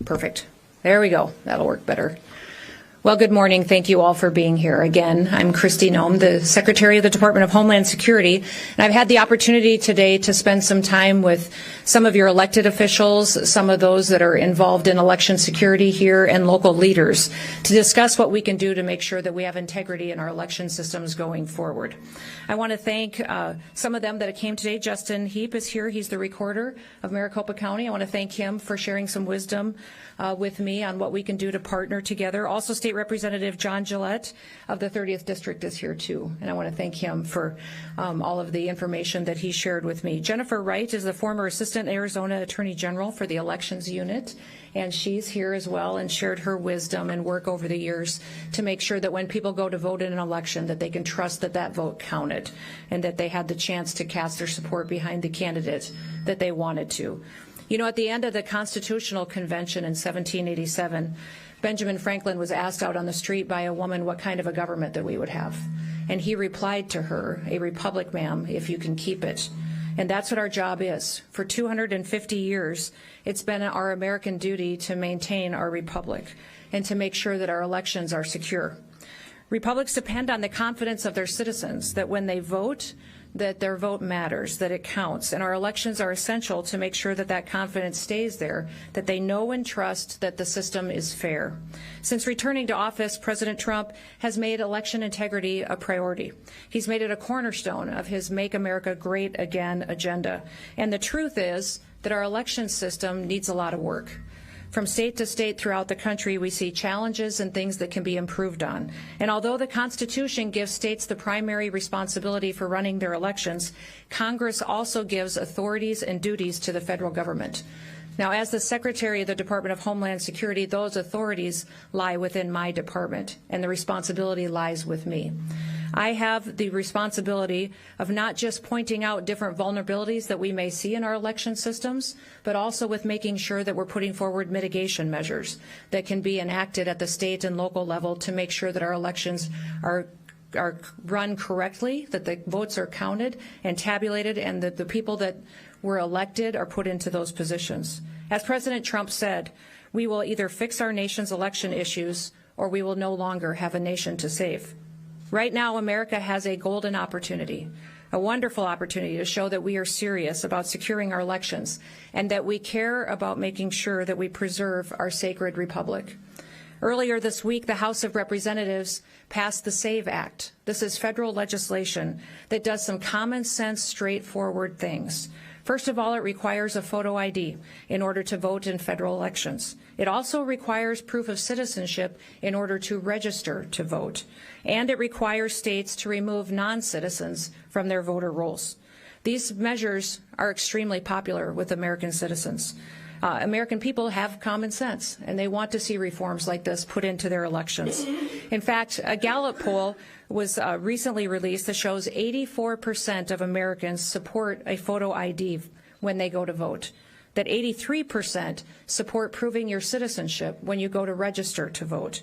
Perfect. There we go. That'll work better. Well, good morning. Thank you all for being here. Again, I'm Kristi Noem, the Secretary of the Department of Homeland Security, and I've had the opportunity today to spend some time with some of your elected officials, some of those that are involved in election security here, and local leaders to discuss what we can do to make sure that we have integrity in our election systems going forward. I want to thank some of them that came today. Justin Heap is here. He's the recorder of Maricopa County. I want to thank him for sharing some wisdom with me on what we can do to partner together. Also, State Representative John Gillette of the 30th District is here too, and I want to thank him for all of the information that he shared with me. Jennifer Wright is the former Assistant Arizona Attorney General for the Elections Unit, and she's here as well and shared her wisdom and work over the years to make sure that when people go to vote in an election that they can trust that that vote counted and that they had the chance to cast their support behind the candidate that they wanted to. You know, at the end of the Constitutional Convention in 1787, Benjamin Franklin was asked out on the street by a woman what kind of a government that we would have. And he replied to her, "A republic, ma'am, if you can keep it." And that's what our job is. For 250 years, it's been our American duty to maintain our republic and to make sure that our elections are secure. Republics depend on the confidence of their citizens, that when they vote, that their vote matters, that it counts, and our elections are essential to make sure that that confidence stays there, that they know and trust that the system is fair. Since returning to office, President Trump has made election integrity a priority. He's made it a cornerstone of his Make America Great Again agenda. And the truth is that our election system needs a lot of work. From state to state throughout the country, we see challenges and things that can be improved on. And although the Constitution gives states the primary responsibility for running their elections, Congress also gives authorities and duties to the federal government. Now, as the Secretary of the Department of Homeland Security, those authorities lie within my department, and the responsibility lies with me. I have the responsibility of not just pointing out different vulnerabilities that we may see in our election systems, but also with making sure that we're putting forward mitigation measures that can be enacted at the state and local level to make sure that our elections are run correctly, that the votes are counted and tabulated, and that the people that were elected are put into those positions. As President Trump said, we will either fix our nation's election issues or we will no longer have a nation to save. Right now, America has a golden opportunity, a wonderful opportunity to show that we are serious about securing our elections and that we care about making sure that we preserve our sacred republic. Earlier this week, the House of Representatives passed the SAVE Act. This is federal legislation that does some common sense, straightforward things. First of all, it requires a photo ID in order to vote in federal elections. It also requires proof of citizenship in order to register to vote. And it requires states to remove non-citizens from their voter rolls. These measures are extremely popular with American citizens. American people have common sense, and they want to see reforms like this put into their elections. In fact, a Gallup poll was recently released that shows 84% of Americans support a photo ID when they go to vote, that 83% support proving your citizenship when you go to register to vote.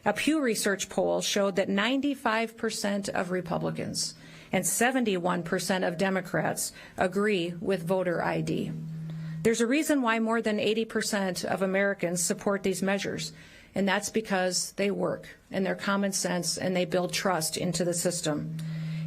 A Pew Research poll showed that 95% of Republicans and 71% of Democrats agree with voter ID. There's a reason why more than 80% of Americans support these measures, and that's because they work and they're common sense and they build trust into the system.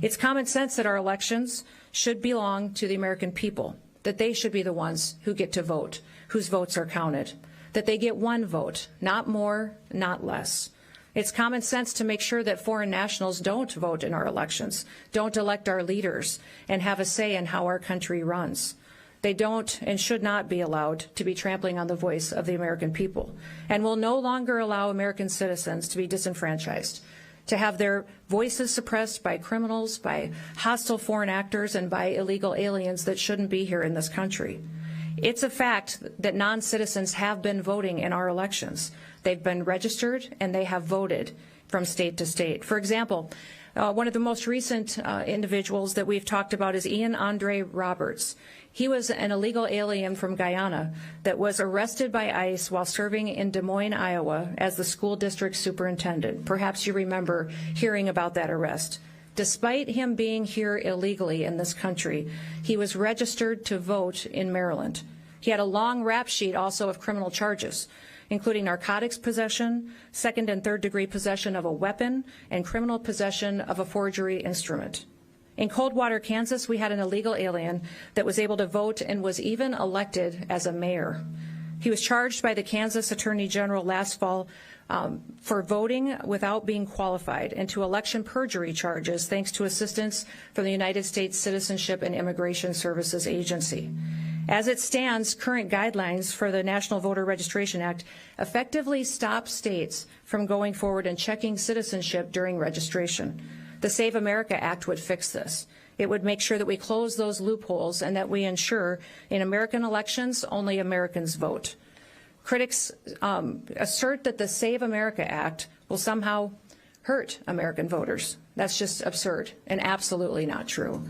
It's common sense that our elections should belong to the American people, that they should be the ones who get to vote, whose votes are counted, that they get one vote, not more, not less. It's common sense to make sure that foreign nationals don't vote in our elections, don't elect our leaders, and have a say in how our country runs. They don't and should not be allowed to be trampling on the voice of the American people, and will no longer allow American citizens to be disenfranchised, to have their voices suppressed by criminals, by hostile foreign actors, and by illegal aliens that shouldn't be here in this country. It's a fact that non-citizens have been voting in our elections. They've been registered and they have voted from state to state. For example, one of the most recent individuals that we've talked about is Ian Andre Roberts. He was an illegal alien from Guyana that was arrested by ICE while serving in Des Moines, Iowa as the school district superintendent. Perhaps you remember hearing about that arrest. Despite him being here illegally in this country, he was registered to vote in Maryland. He had a long rap sheet also of criminal charges. including narcotics possession, second and third degree possession of a weapon, and criminal possession of a forgery instrument. In Coldwater, Kansas, we had an illegal alien that was able to vote and was even elected as a mayor. He was charged by the Kansas Attorney General last fall for voting without being qualified and to election perjury charges thanks to assistance from the United States Citizenship and Immigration Services Agency. As it stands, current guidelines for the National Voter Registration Act effectively stop states from going forward and checking citizenship during registration. The Save America Act would fix this. It would make sure that we close those loopholes and that we ensure in American elections only Americans vote. Critics assert that the Save America Act will somehow hurt American voters. That's just absurd and absolutely not true.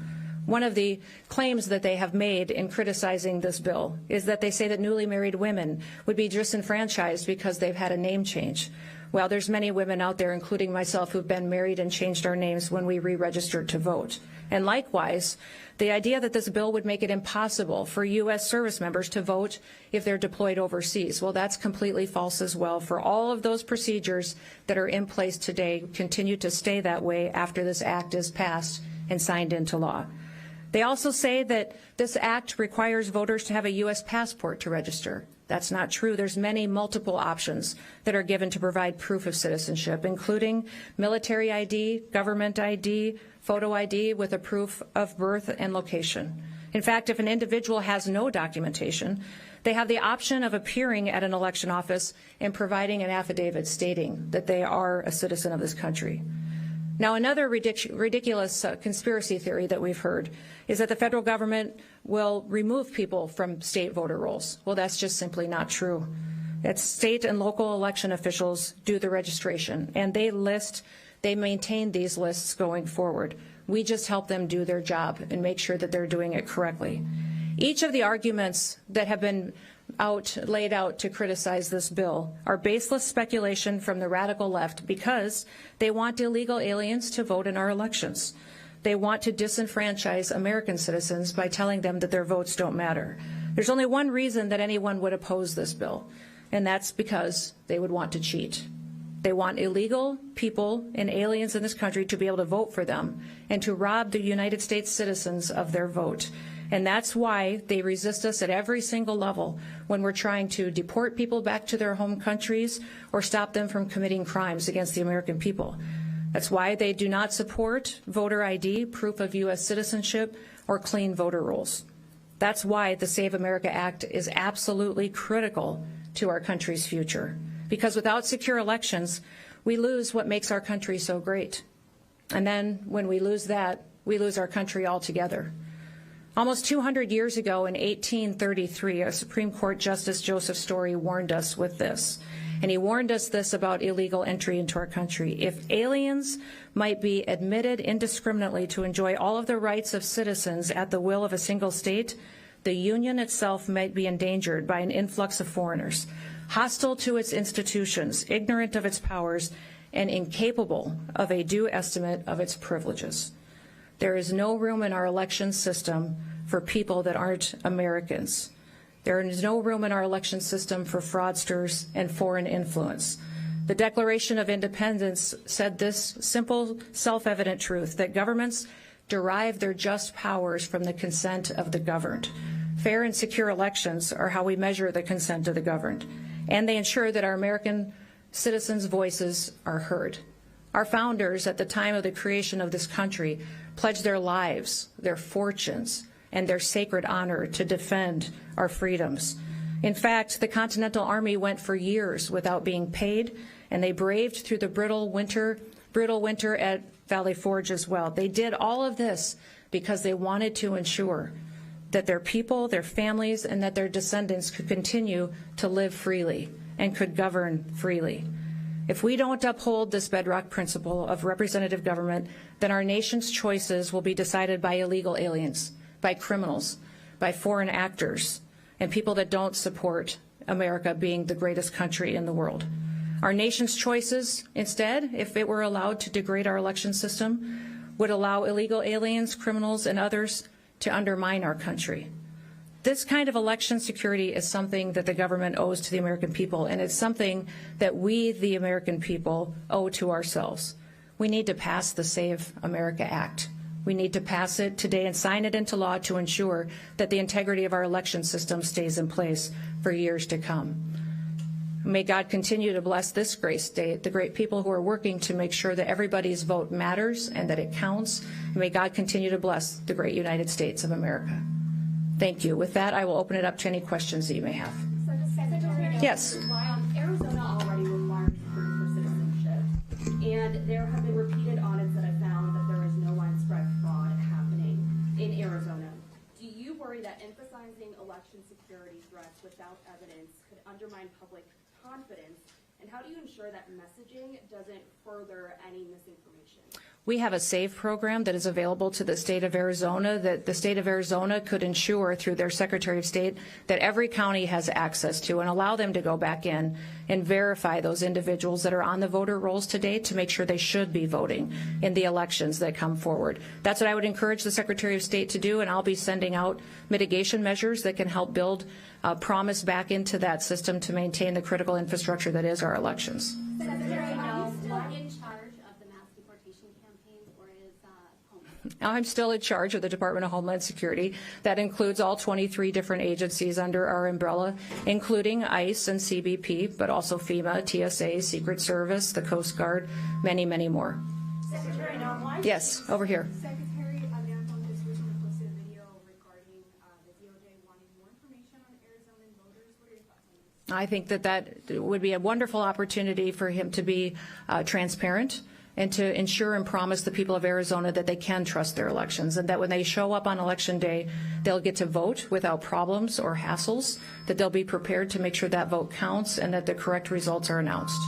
One of the claims that they have made in criticizing this bill is that they say that newly married women would be disenfranchised because they've had a name change. Well, there's many women out there, including myself, who've been married and changed our names when we re-registered to vote. And likewise, the idea that this bill would make it impossible for U.S. service members to vote if they're deployed overseas, well, that's completely false as well. For all of those procedures that are in place today continue to stay that way after this act is passed and signed into law. They also say that this act requires voters to have a U.S. passport to register. That's not true. There's multiple options that are given to provide proof of citizenship, including military ID, government ID, photo ID with a proof of birth and location. In fact, if an individual has no documentation, they have the option of appearing at an election office and providing an affidavit stating that they are a citizen of this country. Now, another ridiculous conspiracy theory that we've heard is that the federal government will remove people from state voter rolls. Well, that's just simply not true. That state and local election officials do the registration, and they maintain these lists going forward. We just help them do their job and make sure that they're doing it correctly. Each of the arguments that have been laid out to criticize this bill are baseless speculation from the radical left because they want illegal aliens to vote in our elections. They want to disenfranchise American citizens by telling them that their votes don't matter. There's only one reason that anyone would oppose this bill, and that's because they would want to cheat. They want illegal people and aliens in this country to be able to vote for them and to rob the United States citizens of their vote. And that's why they resist us at every single level when we're trying to deport people back to their home countries or stop them from committing crimes against the American people. That's why they do not support voter ID, proof of U.S. citizenship, or clean voter rolls. That's why the Save America Act is absolutely critical to our country's future. Because without secure elections, we lose what makes our country so great. And then when we lose that, we lose our country altogether. Almost 200 years ago in 1833, a Supreme Court Justice Joseph Story warned us with this. And he warned us this about illegal entry into our country. If aliens might be admitted indiscriminately to enjoy all of the rights of citizens at the will of a single state, the Union itself might be endangered by an influx of foreigners, hostile to its institutions, ignorant of its powers, and incapable of a due estimate of its privileges. There is no room in our election system for people that aren't Americans. There is no room in our election system for fraudsters and foreign influence. The Declaration of Independence said this simple, self-evident truth, that governments derive their just powers from the consent of the governed. Fair and secure elections are how we measure the consent of the governed, and they ensure that our American citizens' voices are heard. Our founders, at the time of the creation of this country, pledged their lives, their fortunes, and their sacred honor to defend our freedoms. In fact, the Continental Army went for years without being paid, and they braved through the brutal winter at Valley Forge as well. They did all of this because they wanted to ensure that their people, their families, and that their descendants could continue to live freely and could govern freely. If we don't uphold this bedrock principle of representative government, then our nation's choices will be decided by illegal aliens, by criminals, by foreign actors, and people that don't support America being the greatest country in the world. Our nation's choices, instead, if it were allowed to degrade our election system, would allow illegal aliens, criminals, and others to undermine our country. This kind of election security is something that the government owes to the American people, and it's something that we, the American people, owe to ourselves. We need to pass the Save America Act. We need to pass it today and sign it into law to ensure that the integrity of our election system stays in place for years to come. May God continue to bless this great state, the great people who are working to make sure that everybody's vote matters and that it counts. And may God continue to bless the great United States of America. Thank you. With that, I will open it up to any questions that you may have. Yes. Arizona already requires proof for citizenship, and there have been repeated audits that have found that there is no widespread fraud happening in Arizona. Do you worry that emphasizing election security threats without evidence could undermine public confidence? And how do you ensure that messaging doesn't further any misinformation? We have a SAVE program that is available to the state of Arizona that the state of Arizona could ensure through their Secretary of State that every county has access to and allow them to go back in and verify those individuals that are on the voter rolls today to make sure they should be voting in the elections that come forward. That's what I would encourage the Secretary of State to do, and I'll be sending out mitigation measures that can help build promise back into that system to maintain the critical infrastructure that is our elections. Secretary Noem, in charge of the mass deportation campaigns, or is Homeland? I'm still in charge of the Department of Homeland Security. That includes all 23 different agencies under our umbrella, including ICE and CBP, but also FEMA, TSA, Secret Service, the Coast Guard, many, many more. Secretary Noem, why? Yes, over here. Secretary, Adrian just recently posted a video regarding the DOJ wanting more information on Arizonan voters. What are your thoughts on this? I think that would be a wonderful opportunity for him to be transparent and to ensure and promise the people of Arizona that they can trust their elections and that when they show up on Election Day, they'll get to vote without problems or hassles, that they'll be prepared to make sure that vote counts and that the correct results are announced.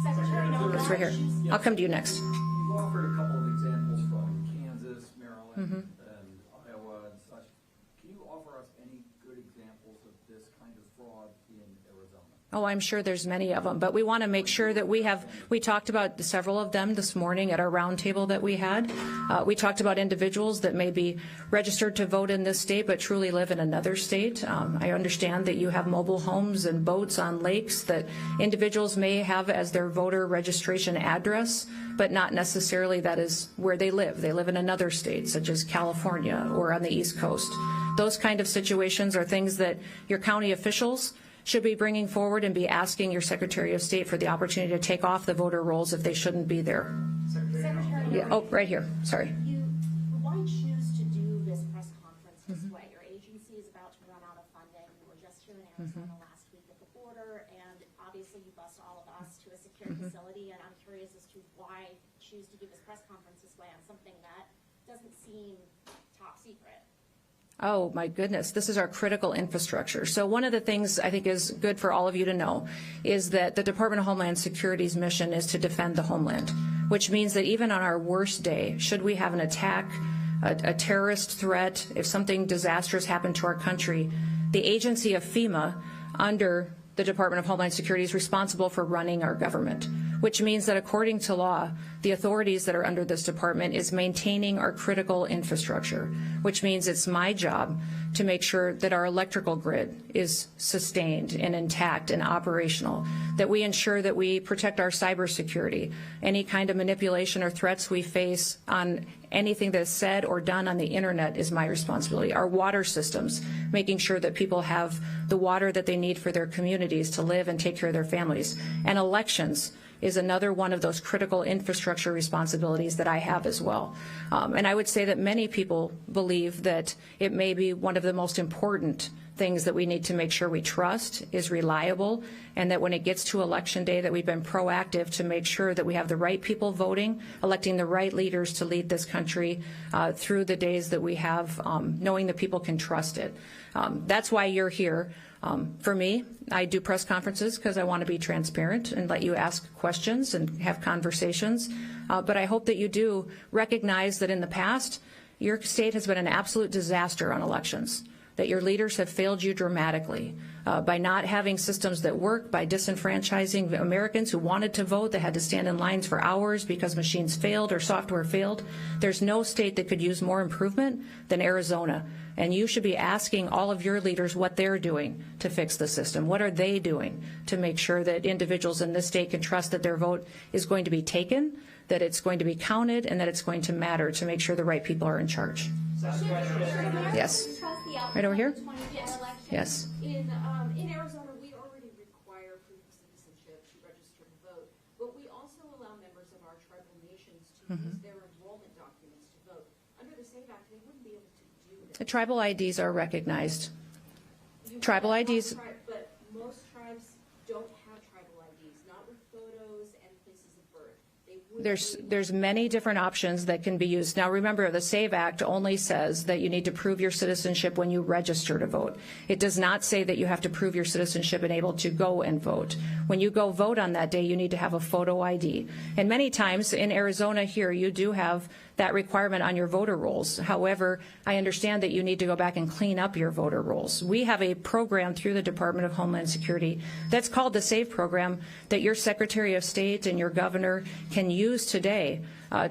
Secretary Noem, It's right here. I'll come to you next. You offered a couple of examples from Kansas, Maryland, and Iowa and such. Can you offer us any good examples of this kind of fraud in Arizona? Oh, I'm sure there's many of them, but we want to make sure that we talked about several of them this morning at our roundtable that we had. We talked about individuals that may be registered to vote in this state but truly live in another state. I understand that you have mobile homes and boats on lakes that individuals may have as their voter registration address, but not necessarily that is where they live. They live in another state, such as California or on the East Coast. Those kind of situations are things that your county officials should be bringing forward and be asking your Secretary of State for the opportunity to take off the voter rolls if they shouldn't be there. Secretary, Yeah, oh, right here. Sorry. Why choose to do this press conference this way? Your agency is about to run out of funding. We were just here in Arizona last week at the border, and obviously you bused all of us to a secure facility, and I'm curious as to why choose to do this press conference this way on something that doesn't seem top secret. Oh, my goodness. This is our critical infrastructure. So one of the things I think is good for all of you to know is that the Department of Homeland Security's mission is to defend the homeland, which means that even on our worst day, should we have an attack, a terrorist threat, if something disastrous happened to our country, the agency of FEMA under the Department of Homeland Security is responsible for running our government, which means that according to law, the authorities that are under this department is maintaining our critical infrastructure, which means it's my job to make sure that our electrical grid is sustained and intact and operational, that we ensure that we protect our cybersecurity. Any kind of manipulation or threats we face on anything that is said or done on the internet is my responsibility. Our water systems, making sure that people have the water that they need for their communities to live and take care of their families. And elections is another one of those critical infrastructure responsibilities that I have as well. And I would say that many people believe that it may be one of the most important things that we need to make sure we trust is reliable, and that when it gets to Election Day that we've been proactive to make sure that we have the right people voting, electing the right leaders to lead this country through the days that we have, knowing that people can trust it. That's why you're here. For me, I do press conferences because I want to be transparent and let you ask questions and have conversations. But I hope that you do recognize that in the past, your state has been an absolute disaster on elections, that your leaders have failed you dramatically by not having systems that work, by disenfranchising Americans who wanted to vote, that had to stand in lines for hours because machines failed or software failed. There's no state that could use more improvement than Arizona And you should be asking all of your leaders what they're doing to fix the system. What are they doing to make sure that individuals in this state can trust that their vote is going to be taken, that it's going to be counted, and that it's going to matter to make sure the right people are in charge? Yes. Right over here? Yes. In Arizona, we already require proof of citizenship to register to vote, but we also allow members of our tribal nations to use their enrollment documents to vote. Under the SAVE Act, they wouldn't be able to do that. The tribal IDs are recognized. Tribal IDs. But most tribes don't have tribal IDs, not with photos and places of birth. There's many different options that can be used. Now, remember, the SAVE Act only says that you need to prove your citizenship when you register to vote. It does not say that you have to prove your citizenship and able to go and vote. When you go vote on that day, you need to have a photo ID. And many times in Arizona here, you do have that requirement on your voter rolls. However, I understand that you need to go back and clean up your voter rolls. We have a program through the Department of Homeland Security that's called the SAVE program that your Secretary of State and your governor can use today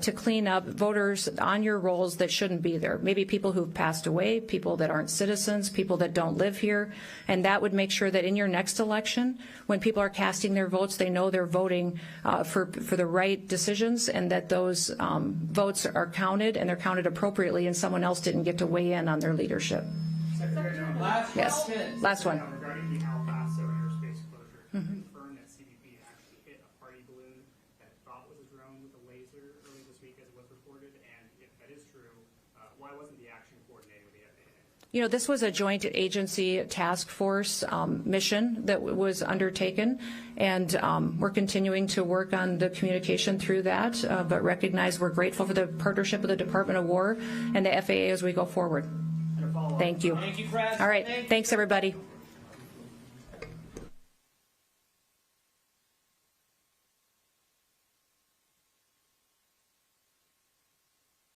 to clean up voters on your rolls that shouldn't be there. Maybe people who've passed away, people that aren't citizens, people that don't live here. And that would make sure that in your next election, when people are casting their votes, they know they're voting for the right decisions and that those votes are counted and they're counted appropriately and someone else didn't get to weigh in on their leadership. Secretary Noem, Yes. Last one. Regarding the El Paso airspace closure, can you confirm that CBP actually hit a party balloon that it thought was a drone with a laser early this week as it was reported? And if that is true, why wasn't the action coordinated with the FAA? You know, this was a joint agency task force mission that was undertaken, and we're continuing to work on the communication through that, but recognize we're grateful for the partnership of the Department of War and the FAA as we go forward. And a follow-up. Thank you. Thank you, Chris. All right. Thanks, everybody.